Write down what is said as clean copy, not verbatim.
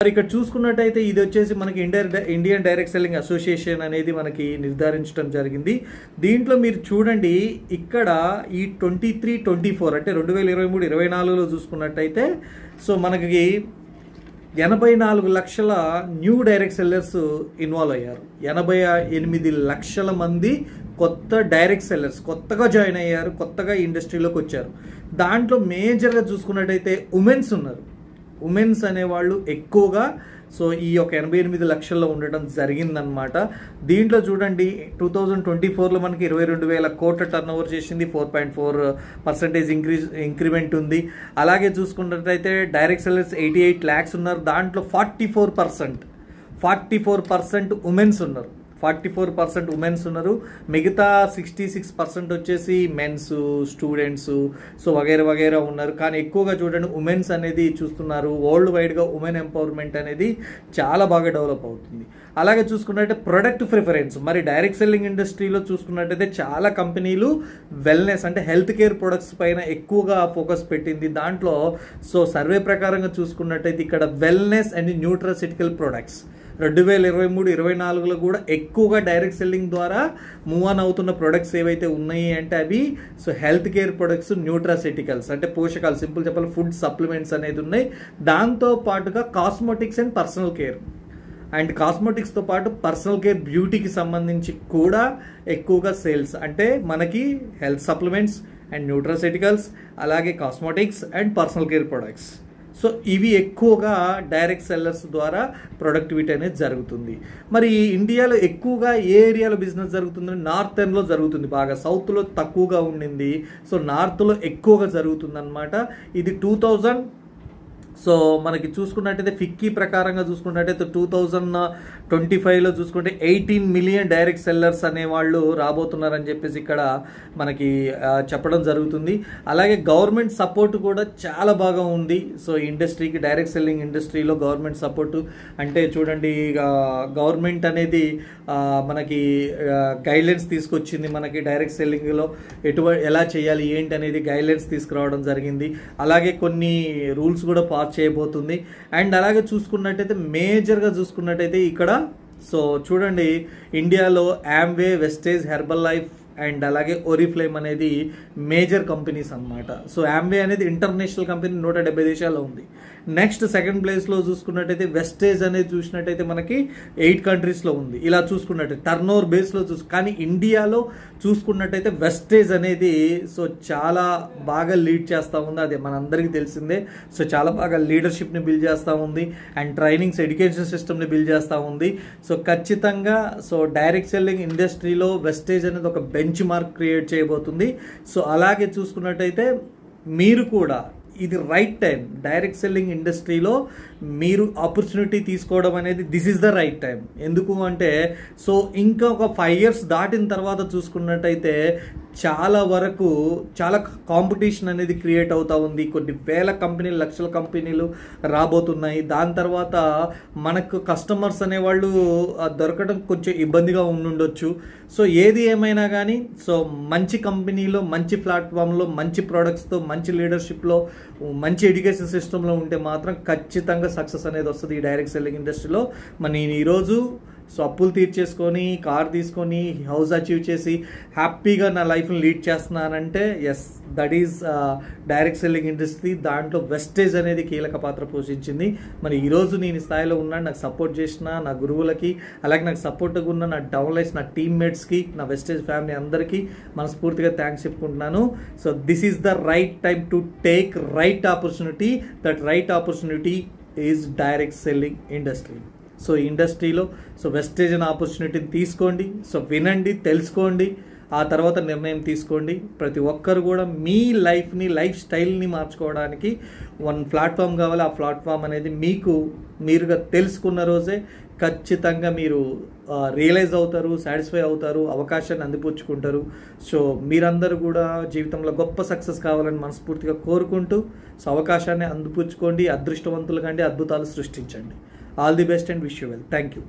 మరి ఇక్కడ చూసుకున్నట్టయితే ఇది వచ్చేసి మనకి ఇండియన్ డైరెక్ట్ సెల్లింగ్ అసోసియేషన్ అనేది మనకి నిర్ధారించడం జరిగింది. దీంట్లో మీరు చూడండి, ఇక్కడ ఈ 23-24 అంటే 2023-24లో చూసుకున్నట్టయితే సో మనకి 84 లక్షల న్యూ డైరెక్ట్ సెల్లర్స్ ఇన్వాల్వ్ అయ్యారు. 88 లక్షల మంది కొత్త డైరెక్ట్ సెల్లర్స్ కొత్తగా జాయిన్ అయ్యారు, కొత్తగా ఇండస్ట్రీలోకి వచ్చారు. దాంట్లో మేజర్గా చూసుకున్నట్టయితే ఉమెన్స్ ఉన్నారు. ఉమెన్స్ అనేవాళ్ళు ఎక్కువగా సో ఈ యొక్క 88 లక్షల్లో ఉండటం జరిగిందనమాట. దీంట్లో చూడండి 2024లో మనకి 22,000 కోట్ల టర్న్ ఓవర్ చేసింది, 4.4% ఇంక్రిమెంట్ ఉంది. అలాగే చూసుకున్నట్టయితే డైరెక్ట్ సెల్లర్స్ 88 lakhs ఉన్నారు. దాంట్లో 44% ఉమెన్స్ ఉన్నారు. 44% ఉమెన్స్ ఉన్నారు. మిగతా 66% వచ్చేసి మెన్స్, స్టూడెంట్స్ సో వగైరా ఉన్నారు. కానీ ఎక్కువగా చూడండి ఉమెన్స్ అనేది చూస్తున్నారు. వరల్డ్ వైడ్గా ఉమెన్ ఎంపవర్మెంట్ అనేది చాలా బాగా డెవలప్ అవుతుంది. అలాగే చూసుకున్నట్టయితే ప్రొడక్ట్ ప్రిఫరెన్స్, మరి డైరెక్ట్ సెల్లింగ్ ఇండస్ట్రీలో చూసుకున్నట్టయితే చాలా కంపెనీలు వెల్నెస్ అంటే హెల్త్ కేర్ ప్రొడక్ట్స్ పైన ఎక్కువగా ఫోకస్ పెట్టింది. దాంట్లో సో సర్వే ప్రకారంగా చూసుకున్నట్టయితే ఇక్కడ వెల్నెస్ అండ్ న్యూట్రాసిటికల్ ప్రొడక్ట్స్ 2023-24లో కూడా ఎక్కువగా డైరెక్ట్ సెల్లింగ్ ద్వారా మూవ్ ఆన్ అవుతున్న ప్రొడక్ట్స్ ఏవైతే ఉన్నాయి అంటే అవి so health care products, nutraceuticals అంటే పోషకాలు, సింపుల్ చెప్పాలి ఫుడ్ సప్లిమెంట్స్ అనేది ఉన్నాయి. దాంతో పాటుగా cosmetics and personal care and కాస్మెటిక్స్తో పాటు పర్సనల్ కేర్, బ్యూటీకి సంబంధించి కూడా ఎక్కువగా సేల్స్ అంటే మనకి హెల్త్ సప్లిమెంట్స్ అండ్ న్యూట్రాసిటికల్స్, అలాగే cosmetics and personal care products. So ఇవి ఎక్కువగా డైరెక్ట్ సెల్లర్స్ ద్వారా ప్రొడక్టివిటీ అనేది జరుగుతుంది. మరి ఇండియాలో ఎక్కువగా ఏ ఏరియాలో బిజినెస్ జరుగుతుందంటే నార్థర్న్లో జరుగుతుంది బాగా, సౌత్లో తక్కువగా ఉండింది. సో నార్త్లో ఎక్కువగా జరుగుతుంది అనమాట. ఇది 2000 సో మనకి చూసుకున్నట్టయితే ఫిక్కీ ప్రకారంగా చూసుకున్నట్టయితే 2025లో చూసుకుంటే 18 మిలియన్ డైరెక్ట్ సెల్లర్స్ అనేవాళ్ళు రాబోతున్నారని చెప్పేసి ఇక్కడ మనకి చెప్పడం జరుగుతుంది. అలాగే గవర్నమెంట్ సపోర్ట్ కూడా చాలా బాగా ఉంది. సో ఇండస్ట్రీకి, డైరెక్ట్ సెల్లింగ్ ఇండస్ట్రీలో గవర్నమెంట్ సపోర్టు అంటే చూడండి, గవర్నమెంట్ అనేది మనకి గైడ్లైన్స్ తీసుకొచ్చింది. మనకి డైరెక్ట్ సెల్లింగ్లో ఎలా చేయాలి ఏంటి అనేది గైడ్లైన్స్ తీసుకురావడం జరిగింది. అలాగే కొన్ని రూల్స్ కూడా పాస్ చేయబోతుంది. అండ్ అలాగే చూసుకున్నట్టయితే మేజర్గా చూసుకున్నట్టయితే ఇక్కడ సో చూడండి, ఇండియాలో Amway, Vestige, Herbalife and అలాగే ఓరిఫ్లేమ్ అనేది మేజర్ కంపెనీస్ అనమాట. సో ఆమ్వే అనేది ఇంటర్నేషనల్ కంపెనీ, 170 దేశాల్లో ఉంది. నెక్స్ట్ సెకండ్ ప్లేస్లో చూసుకున్నట్టయితే వెస్టేజ్ అనేది చూసినట్టయితే మనకి 8 కంట్రీస్లో ఉంది. ఇలా చూసుకున్నట్టయితే టర్న్ ఓవర్ బేస్లో కానీ ఇండియాలో చూసుకున్నట్టయితే వెస్టేజ్ అనేది సో చాలా బాగా లీడ్ చేస్తూ ఉంది. అది మనందరికీ తెలిసిందే. సో చాలా బాగా లీడర్షిప్ని బిల్డ్ చేస్తూ ఉంది అండ్ ట్రైనింగ్స్, ఎడ్యుకేషన్ సిస్టమ్ని బిల్డ్ చేస్తూ ఉంది. సో ఖచ్చితంగా సో డైరెక్ట్ సెల్లింగ్ ఇండస్ట్రీలో వెస్టేజ్ అనేది ఒక బెంచ్ మార్క్ క్రియేట్ చేయబోతుంది. సో అలాగే చూసుకున్నట్టయితే మీరు కూడా ఇది రైట్ టైం, డైరెక్ట్ సెల్లింగ్ ఇండస్ట్రీలో మీరు ఆపర్చునిటీ తీసుకోవడం అనేది this is the right time. ఎందుకు అంటే సో ఇంకా ఒక 5 years దాటిన తర్వాత చూసుకున్నట్టయితే చాలా వరకు చాలా కాంపిటీషన్ అనేది క్రియేట్ అవుతూ ఉంది. కొన్ని వేల కంపెనీలు, లక్షల కంపెనీలు రాబోతున్నాయి. దాని తర్వాత మనకు కస్టమర్స్ అనేవాళ్ళు దొరకడం కొంచెం ఇబ్బందిగా ఉండుండొచ్చు. సో ఏది ఏమైనా కానీ సో మంచి కంపెనీలో, మంచి ప్లాట్ఫామ్లో, మంచి ప్రోడక్ట్స్తో, మంచి లీడర్షిప్లో, మంచి ఎడ్యుకేషన్ సిస్టంలో ఉంటే మాత్రం ఖచ్చితంగా సక్సెస్ అనేది వస్తుంది ఈ డైరెక్ట్ సెల్లింగ్ ఇండస్ట్రీలో. మరి నేను ఈరోజు సో అప్పులు తీర్చేసుకొని, కార్ తీసుకొని, హౌస్ అచీవ్ చేసి హ్యాపీగా నా లైఫ్ని లీడ్ చేస్తున్నానంటే yes, that is direct selling industry. దాంట్లో వెస్టేజ్ అనేది కీలక పాత్ర పోషించింది. మరి ఈరోజు నేను ఈ స్థాయిలో ఉన్నాను. నాకు సపోర్ట్ చేసిన నా గురువులకి, అలాగే నాకు సపోర్ట్గా ఉన్న నా డౌన్లైన్స్, నా టీమ్మేట్స్కి, నా వెస్టేజ్ ఫ్యామిలీ అందరికీ మనస్ఫూర్తిగా థ్యాంక్స్ చెప్పుకుంటున్నాను. So this is the right time to take right opportunity. That right opportunity is direct selling industry. So ఇండస్ట్రీలో సో వెస్టేజ్ అనే ఆపర్చునిటీని తీసుకోండి. సో వినండి, తెలుసుకోండి, ఆ తర్వాత నిర్ణయం తీసుకోండి. ప్రతి ఒక్కరు కూడా మీ లైఫ్ని, లైఫ్ స్టైల్ని మార్చుకోవడానికి వన్ ప్లాట్ఫామ్ కావాలి. ఆ ప్లాట్ఫామ్ అనేది మీరుగా తెలుసుకున్న రోజే ఖచ్చితంగా మీరు రియలైజ్ అవుతారు, సాటిస్ఫై అవుతారు, అవకాశాన్ని అందిపుచ్చుకుంటారు. సో మీరందరూ కూడా జీవితంలో గొప్ప సక్సెస్ కావాలని మనస్ఫూర్తిగా కోరుకుంటూ సో అవకాశాన్ని అందిపుచ్చుకోండి. అదృష్టవంతులు కంటే అద్భుతాలు సృష్టించండి. All the best and wish you well. Thank you.